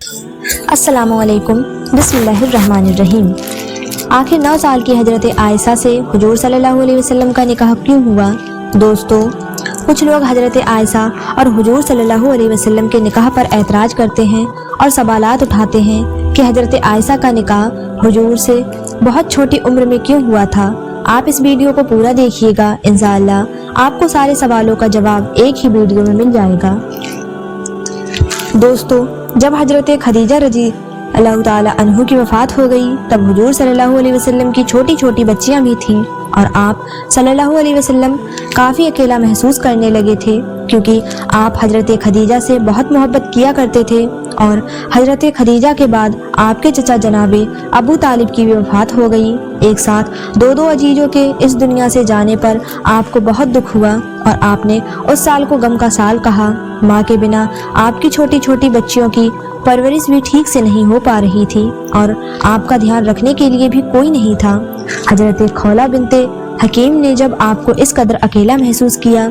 अस्सलामु अलैकुम, बिस्मिल्लाहिर्रहमानिर्रहीम। आखिर 9 साल की हजरत आयशा से हुजूर सल्लल्लाहु अलैहि वसल्लम का निकाह क्यों हुआ? दोस्तों, कुछ लोग हजरत आयशा और हुजूर सल्लल्लाहु अलैहि वसल्लम के निकाह पर ऐतराज करते हैं और सवालात उठाते हैं कि हजरत आयशा का निकाह हुजूर से बहुत छोटी उम्र में क्यों हुआ था। आप इस वीडियो को पूरा देखिएगा, इंशाअल्लाह आपको सारे सवालों का जवाब एक ही वीडियो में मिल जाएगा। दोस्तों, जब हजरत खदीजा रजी अल्लाह ताला अन्हु की वफ़ात हो गई तब हुजूर सल्लल्लाहु अलैहि वसल्लम की छोटी छोटी बच्चियां भी थीं और आप सल्लल्लाहु अलैहि वसल्लम काफ़ी अकेला महसूस करने लगे थे, क्योंकि आप हजरत खदीजा से बहुत मोहब्बत किया करते थे और हजरत खदीजा के बाद आपके चचा जनाबे अबू तालिब की भी वफ़ात हो गई। एक साथ दो अजीजों के इस दुनिया से जाने पर आपको बहुत दुख हुआ और आपने उस साल को गम का साल कहा। माँ के बिना आपकी छोटी छोटी बच्चियों की परवरिश भी ठीक से नहीं हो पा रही थी और आपका ध्यान रखने के लिए भी कोई नहीं था। हजरत खौला बिनते हकीम ने जब आपको इस कदर अकेला महसूस किया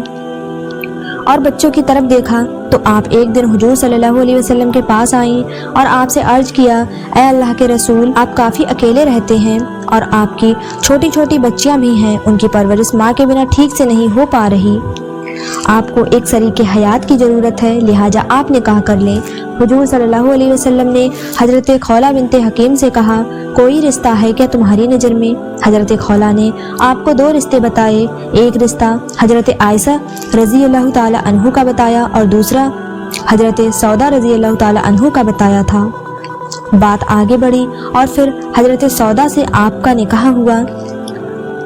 और बच्चों की तरफ देखा तो आप एक दिन हुजूर सल्लल्लाहु अलैहि वसल्लम के पास आईं और आपसे अर्ज किया, ऐ अल्लाह के रसूल, आप काफ़ी अकेले रहते हैं और आपकी छोटी छोटी बच्चियां भी हैं, उनकी परवरिश माँ के बिना ठीक से नहीं हो पा रही। आपको एक शरीके हयात की ज़रूरत है, लिहाजा आप निकाह कर लें। हुजूर सल्लल्लाहु अलैहि वसल्लम ने हजरत खौला बिनते हकीम से कहा, कोई रिश्ता है क्या तुम्हारी नज़र में? हजरत खौला ने आपको 2 रिश्ते बताए। एक रिश्ता हजरत आयशा रजी अल्लाह ताला अन्हु का बताया और दूसरा हजरत सौदा रजी अल्लाह ताला अन्हु का बताया था। बात आगे बढ़ी और फिर हजरत सौदा से आपका निकाह हुआ।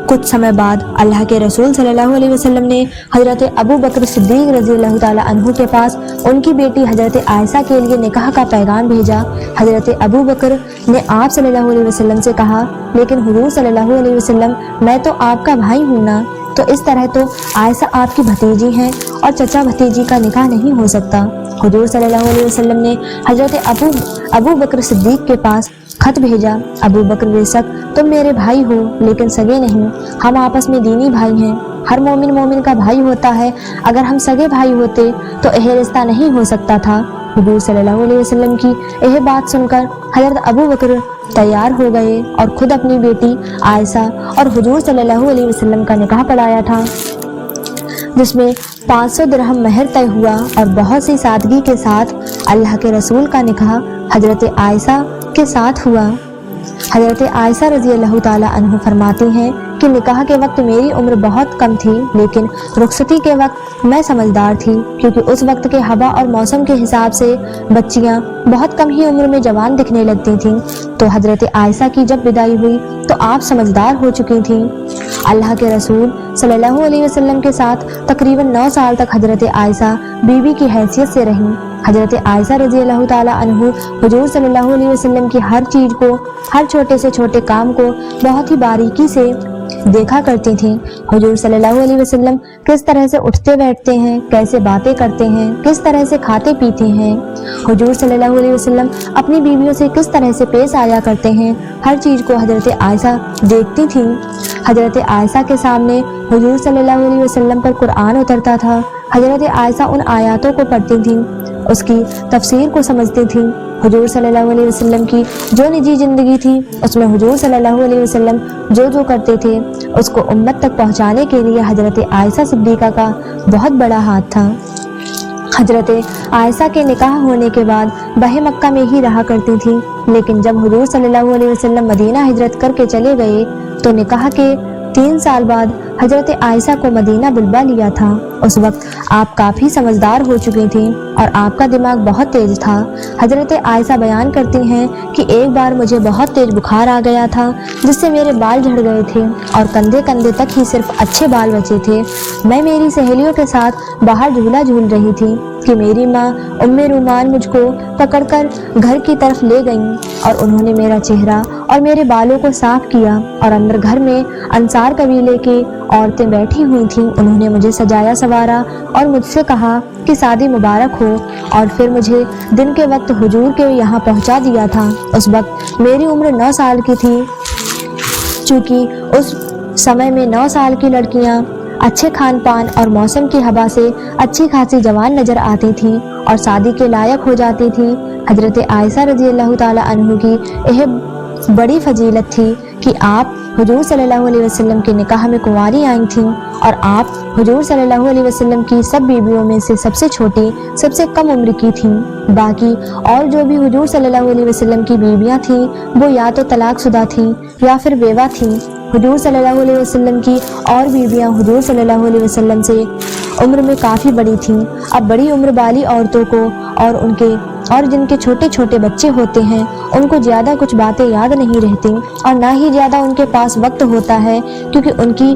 कुछ समय बाद अल्लाह के रसूल सल्लल्लाहु अलैहि वसल्लम ने हजरत अबू बकर सिद्दीक रज़ी अल्लाह ताला अन्हु के पास उनकी बेटी हजरत आयशा के लिए निकाह का पैगाम भेजा। हजरत अबू बकर ने आप सल्लल्लाहु अलैहि वसल्लम से कहा, लेकिन हुजूर सल्लल्लाहु अलैहि वसल्लम, मैं तो आपका भाई हूँ ना, तो इस तरह तो आयशा आपकी भतीजी हैं और चचा भतीजी का निकाह नहीं हो सकता। हुजूर सल्लल्लाहु अलैहि वसल्लम ने हजरत अबू बकर सिद्दीक के पास खत भेजा, अबू बकर बेशक तुम मेरे भाई हो लेकिन सगे नहीं, हम आपस में दीनी भाई हैं। हर मोमिन का भाई होता है, अगर हम सगे भाई होते तो यह रिश्ता नहीं हो सकता था। हुजूर सल्लल्लाहु अलैहि वसल्लम की यह बात सुनकर हजरत अबू बकर तैयार हो गए और खुद अपनी बेटी आयशा और हुजूर सल्लल्लाहु अलैहि वसल्लम का निकाह पढ़ाया था, जिसमें 500 दिरहम महर तय हुआ और बहुत सी सादगी के साथ अल्लाह के रसूल का निकाह हजरत आयशा के साथ हुआ। हजरत आयशा रजी अल्लाह ताला अन्हु फरमाती हैं कि निकाह के वक्त मेरी उम्र बहुत कम थी, लेकिन रुखसती के वक्त मैं समझदार थी, क्योंकि उस वक्त के हवा और मौसम के हिसाब से बच्चियां बहुत कम ही उम्र में जवान दिखने लगती थीं। तो हजरत आयशा की जब विदाई हुई तो आप समझदार हो चुकी थीं। अल्लाह के रसूल सल्लल्लाहु अलैहि वसल्लम के साथ तकरीबन 9 साल तक हजरत आयशा बीवी की हैसियत से रहीं। हजरत आयशा रजी अल्लाह ताला अन्हु हुजूर सल्लल्लाहु अलैहि वसल्लम की हर चीज़ को, हर छोटे से छोटे काम को बहुत ही बारीकी से देखा करती थीं। हुजूर सल्लल्लाहु अलैहि वसल्लम किस तरह से उठते बैठते हैं, कैसे बातें करते हैं, किस तरह से खाते पीते हैं, हुजूर सल्लल्लाहु अलैहि वसल्लम अपनी बीवियों से किस तरह से पेश आया करते हैं, हर चीज़ को हजरत आयशा देखती थीं। हजरत आयशा के सामने हुजूर सल्लल्लाहु अलैहि वसल्लम पर कुरान उतरता था। हजरत आयशा उन आयातों को पढ़ती थीं, उसकी तफसीर को समझती थीं। हुजूर सल्लल्लाहु अलैहि वसल्लम की जो निजी ज़िंदगी थी उसमें हुजूर सल्लल्लाहु अलैहि वसल्लम जो करते थे उसको उम्मत तक पहुंचाने के लिए हजरत आयशा सिद्दीक़ा का बहुत बड़ा हाथ था। हजरत आयशा के निकाह होने के बाद बहे मक्का में ही रहा करती थी, लेकिन जब हुजूर सल्लल्लाहु अलैहि वसल्लम मदीना हिजरत करके चले गए तो निकाह के 3 साल बाद हजरत आयशा को मदीना बुलवा लिया था। उस वक्त आप काफ़ी समझदार हो चुकी थीं और आपका दिमाग बहुत तेज था। हजरत आयशा बयान करती हैं कि एक बार मुझे बहुत तेज बुखार आ गया था, जिससे मेरे बाल झड़ गए थे और कंधे कंधे तक ही सिर्फ अच्छे बाल बचे थे। मैं मेरी सहेलियों के साथ बाहर झूला झूल रही थी कि मेरी माँ उम्मे रूमान मुझको पकड़कर घर की तरफ ले गईं और उन्होंने मेरा चेहरा और मेरे बालों को साफ किया और अंदर घर में अंसार कबीले की औरतें बैठी हुई थीं। उन्होंने मुझे सजाया संवारा और मुझसे कहा कि शादी मुबारक हो और फिर मुझे दिन के वक्त हुजूर के यहाँ पहुँचा दिया था। उस वक्त मेरी उम्र 9 साल की थी। चूँकि उस समय में 9 साल की लड़कियाँ अच्छे खान पान और मौसम की हवा से अच्छी खासी जवान नजर आती थी और शादी के लायक हो जाती थी। हजरत आयशा रजी अल्लाह ताला अन्हु की यह बड़ी फजीलत थी कि आप हुजूर सल्लल्लाहु अलैहि वसल्लम के निकाह में कुंवारी आई थीं और आप हुजूर सल्लल्लाहु अलैहि वसल्लम की सब बीवियों में से सबसे छोटी, सबसे कम उम्र की थीं। बाकी और जो भी हुजूर सल्लल्लाहु अलैहि वसल्लम की बीवियां थीं वो या तो तलाकशुदा थीं या फिर बेवा थीं। हुजूर सल्लल्लाहु अलैहि वसल्लम की और बीवियां हुजूर सल्लल्लाहु अलैहि वसल्लम से उम्र में काफ़ी बड़ी थीं। अब बड़ी उम्र वाली औरतों को और जिनके छोटे छोटे बच्चे होते हैं उनको ज़्यादा कुछ बातें याद नहीं रहती और ना ही ज़्यादा उनके पास वक्त होता है, क्योंकि उनकी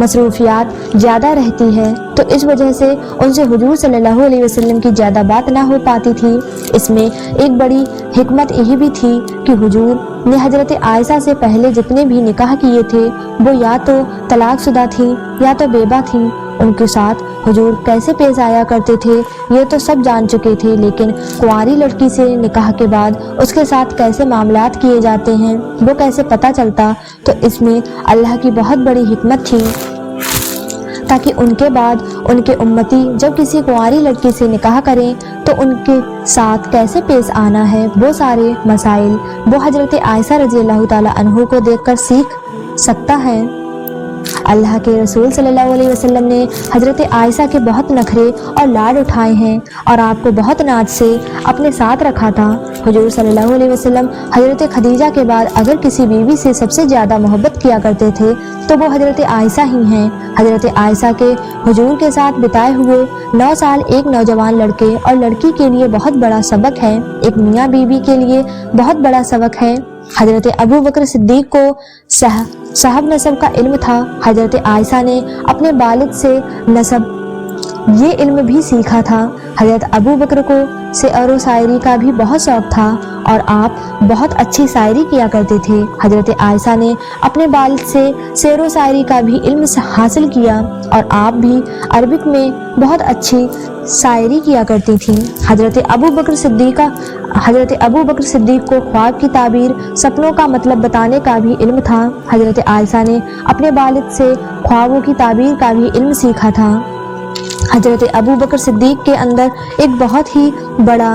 मसरूफियात ज़्यादा रहती है, तो इस वजह से उनसे हुजूर सल्लल्लाहु अलैहि वसल्लम की ज़्यादा बात ना हो पाती थी। इसमें एक बड़ी हिकमत यही भी थी कि हुजूर ने हजरत आयशा से पहले जितने भी निकाह किए थे वो या तो तलाकशुदा थी या तो बेबा थी। उनके साथ हुजूर कैसे पेश आया करते थे ये तो सब जान चुके थे, लेकिन कुंवारी लड़की से निकाह के बाद उसके साथ कैसे मामलात किए जाते हैं वो कैसे पता चलता, तो इसमें अल्लाह की बहुत बड़ी हिकमत थी ताकि उनके बाद उनके उम्मती जब किसी कुंवारी लड़की से निकाह करें तो उनके साथ कैसे पेश आना है वो सारे मसाइल वो हजरत आयशा रजी अल्लाह ताला अन्हु को देखकर सीख सकता है। अल्लाह के रसूल सल्लल्लाहु अलैहि वसल्लम ने हजरत आयशा के बहुत नखरे और लाड उठाए हैं और आपको बहुत नाज से अपने साथ रखा था। हुजूर सल्लल्लाहु अलैहि वसल्लम हजरत खदीजा के बाद अगर किसी बीवी से सबसे ज़्यादा मोहब्बत किया करते थे तो वो हजरत आयशा ही हैं। हजरत आयशा के हुजूर के साथ बिताए हुए 9 साल एक नौजवान लड़के और लड़की के लिए बहुत बड़ा सबक है, एक मियाँ बीवी के लिए बहुत बड़ा सबक है। हजरत अबू बकर सिद्दीक को साहब नसब का इल्म था। हजरत आयशा ने अपने वालिद से नसब ये इल्म भी सीखा था। हजरत अबू बकर को शेर व शायरी का भी बहुत शौक था और आप बहुत अच्छी शायरी किया करते थे। हजरत आयशा ने अपने वालिद से शेर व शायरी का भी इल्म हासिल किया और आप भी अरबिक में बहुत अच्छी शायरी किया करती थीं। हजरत अबू बकर सिद्दीक को ख्वाब की ताबीर, सपनों का मतलब बताने का भी इल्म था। हजरत आयशा ने अपने वालिद से ख्वाबों की ताबीर का भी इल्म सीखा था। हजरत अबू बकर सिद्दीक के अंदर एक बहुत ही बड़ा,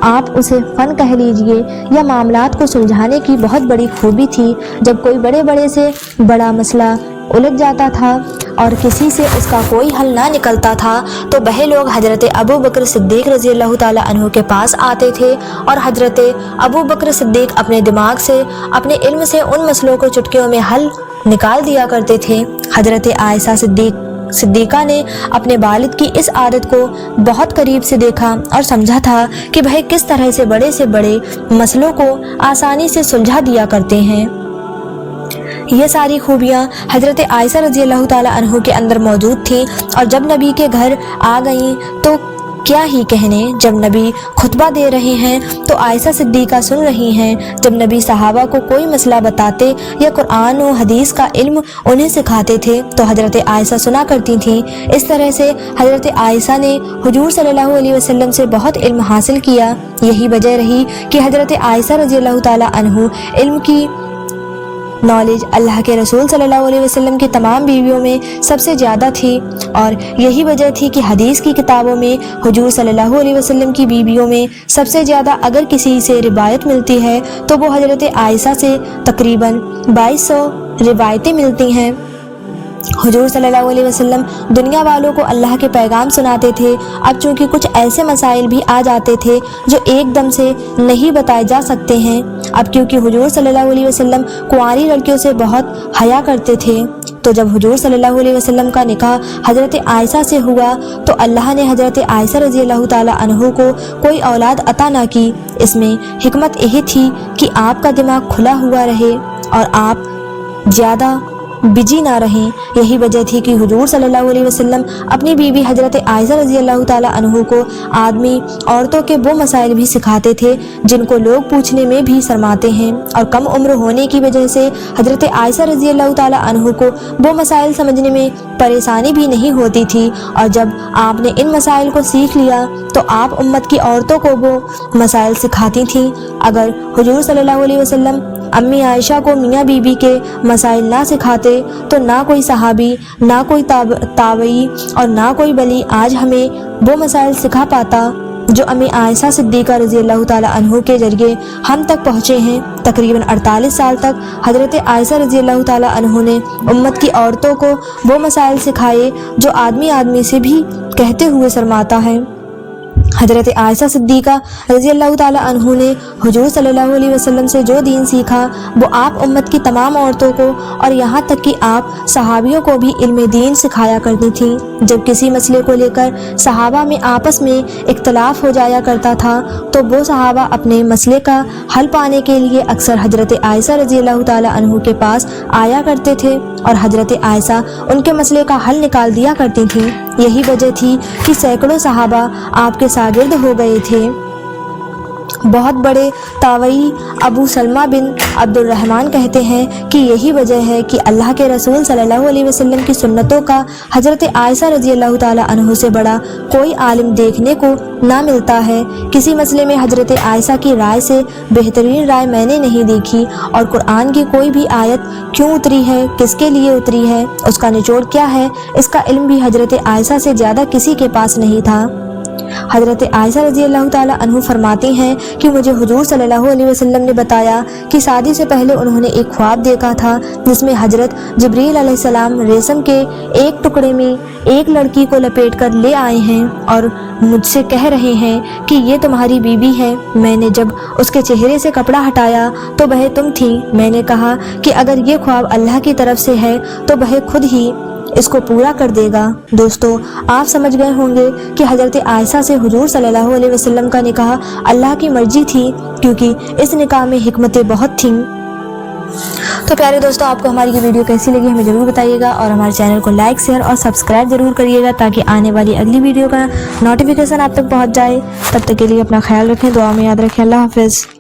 आप उसे फ़न कह लीजिए या मामलात को सुलझाने की बहुत बड़ी खूबी थी। जब कोई बड़े से बड़ा मसला उलझ जाता था और किसी से उसका कोई हल ना निकलता था तो वह लोग हजरत अबू बकर सिद्दीक रज़ी अल्लाह ताला अन्हु के पास आते थे और हजरत अबू बकर सिद्दीक अपने दिमाग से, अपने इल्म से उन मसलों को चुटकियों में हल निकाल दिया करते थे। हजरत आयशा सिद्दीका ने अपने वालिद की इस आदत को बहुत करीब से देखा और समझा था कि वह किस तरह से बड़े मसलों को आसानी से सुलझा दिया करते हैं। ये सारी खूबियाँ हजरत आयशा रज़ी अल्लाह ताला अन्हु के अंदर मौजूद थीं और जब नबी के घर आ गईं तो क्या ही कहने, जब नबी खुतबा दे रहे हैं तो आयशा सिद्दीका सुन रही हैं। जब नबी सहाबा को कोई मसला बताते या कुरान और हदीस का इल्म उन्हें सिखाते थे तो हजरत आयशा सुना करती थीं। इस तरह से हजरत आयशा ने हुजूर सल्लल्लाहु अलैहि वसल्लम से बहुत इल्म हासिल किया। यही वजह रही कि हजरत आयशा रज़ी अल्लाह ताला अन्हु इल्म की नॉलेज अल्लाह के रसूल सल्लल्लाहु अलैहि वसल्लम की तमाम बीवियों में सबसे ज़्यादा थी और यही वजह थी कि हदीस की किताबों में हुजूर सल्लल्लाहु अलैहि वसल्लम की बीवियों में सबसे ज़्यादा अगर किसी से रिवायत मिलती है तो वो हजरत आयशा से तकरीबन 2200 रिवायतें मिलती हैं। हुजूर सल्लल्लाहु अलैहि वसल्लम दुनिया वालों को अल्लाह के पैगाम सुनाते थे। अब चूँकि कुछ ऐसे मसाइल भी आ जाते थे जो एकदम से नहीं बताए जा सकते हैं। अब क्योंकि हुजूर सल्लल्लाहु अलैहि वसल्लम कुंवारी लड़कियों से बहुत हया करते थे तो जब हुजूर सल्लल्लाहु अलैहि वसल्लम का निकाह हजरत आयशा से हुआ तो अल्लाह ने हजरत आयशा रज़ी अल्लाह ताला अन्हु को कोई औलाद अता ना की। इसमें हिकमत यही थी कि आपका दिमाग खुला हुआ रहे और आप ज़्यादा बिजी ना रहें। यही वजह थी कि हुजूर सल्लल्लाहु अलैहि वसल्लम अपनी बीवी हजरत आयशा रज़ी अल्लाह ताला अन्हु को आदमी औरतों के वो मसाइल भी सिखाते थे जिनको लोग पूछने में भी शर्माते हैं और कम उम्र होने की वजह से हजरत आयशा रज़ी अल्लाह ताला अन्हु को वो मसाइल समझने में परेशानी भी नहीं होती थी। और जब आपने इन मसाइल को सीख लिया तो आप उम्मत की औरतों को वो मसाइल सिखाती थीं। अगर हुजूर सल्लल्लाहु अलैहि वसल्लम अम्मी आयशा को मियाँ बीबी के मसाइल ना सिखाते तो ना कोई सहाबी, ना कोई ताबई और ना कोई वली आज हमें वो मसाइल सिखा पाता जो अम्मी आयशा सिद्दीक़ा रज़ी अल्लाह ताला अन्हु के जरिए हम तक पहुँचे हैं। तकरीबन 48 साल तक हज़रत आयशा रज़ी अल्लाह ताला अन्हु ने उम्मत की औरतों को वो मसाइल सिखाए जो आदमी आदमी से भी कहते हुए शर्माता है। हज़रत आयशा सिद्दीक़ा रज़ी अल्लाह ताला अन्हु ने हुजूर सल्लल्लाहु अलैहि वसल्लम से जो दीन सीखा वो आप उम्मत की तमाम औरतों को और यहाँ तक कि आप सहाबियों को भी इल्म दीन सिखाया करती थीं। जब किसी मसले को लेकर सहाबा में आपस में इख्तलाफ हो जाया करता था तो वो सहाबा अपने मसले का हल पाने के लिए अक्सर हज़रत आयशा रज़ी अल्लाह ताला अन्हु के पास आया करते थे और हज़रत आयशा उनके मसले का हल निकाल दिया करती थीं। यही वजह थी कि सैकड़ों सहाबा आपके शागिर्द हो गए थे। बहुत बड़े ताबई अबू सलमा बिन अब्दुर्रहमान कहते हैं कि यही वजह है कि अल्लाह के रसूल सल्लल्लाहु अलैहि वसल्लम की सुन्नतों का हज़रत आयशा रज़ी अल्लाह ताला अन्हु से बड़ा कोई आलिम देखने को ना मिलता है। किसी मसले में हज़रत आयशा की राय से बेहतरीन राय मैंने नहीं देखी और कुरान की कोई भी आयत क्यों उतरी है, किसके लिए उतरी है, उसका निचोड़ क्या है, इसका इल्म भी हज़रत आयशा से ज़्यादा किसी के पास नहीं था। हज़रत आयशा रज़ी अल्लाह ताला अन्हु फरमाती हैं कि मुझे हुजूर सल्लल्लाहु अलैहि वसल्लम ने बताया कि शादी से पहले उन्होंने एक ख्वाब देखा था जिसमें हज़रत जिब्रील अलैहिस्सलाम रेशम के एक टुकड़े में एक लड़की को लपेट कर ले आए हैं और मुझसे कह रहे हैं कि ये तुम्हारी बीबी है। मैंने जब उसके चेहरे से कपड़ा हटाया तो वह तुम थी। मैंने कहा कि अगर ये ख्वाब अल्लाह की तरफ से है तो वह खुद ही इसको पूरा कर देगा। दोस्तों, आप समझ गए होंगे कि हज़रत आयशा से हुजूर सल्लल्लाहु अलैहि वसल्लम का निकाह अल्लाह की मर्जी थी क्योंकि इस निकाह में हिकमतें बहुत थीं। तो प्यारे दोस्तों, आपको हमारी ये वीडियो कैसी लगी हमें ज़रूर बताइएगा और हमारे चैनल को लाइक शेयर और सब्सक्राइब ज़रूर करिएगा ताकि आने वाली अगली वीडियो का नोटिफिकेशन आप तक पहुँच जाए। तब तक के लिए अपना ख्याल रखें, दुआ में याद रखें। अल्लाह हाफ़िज़।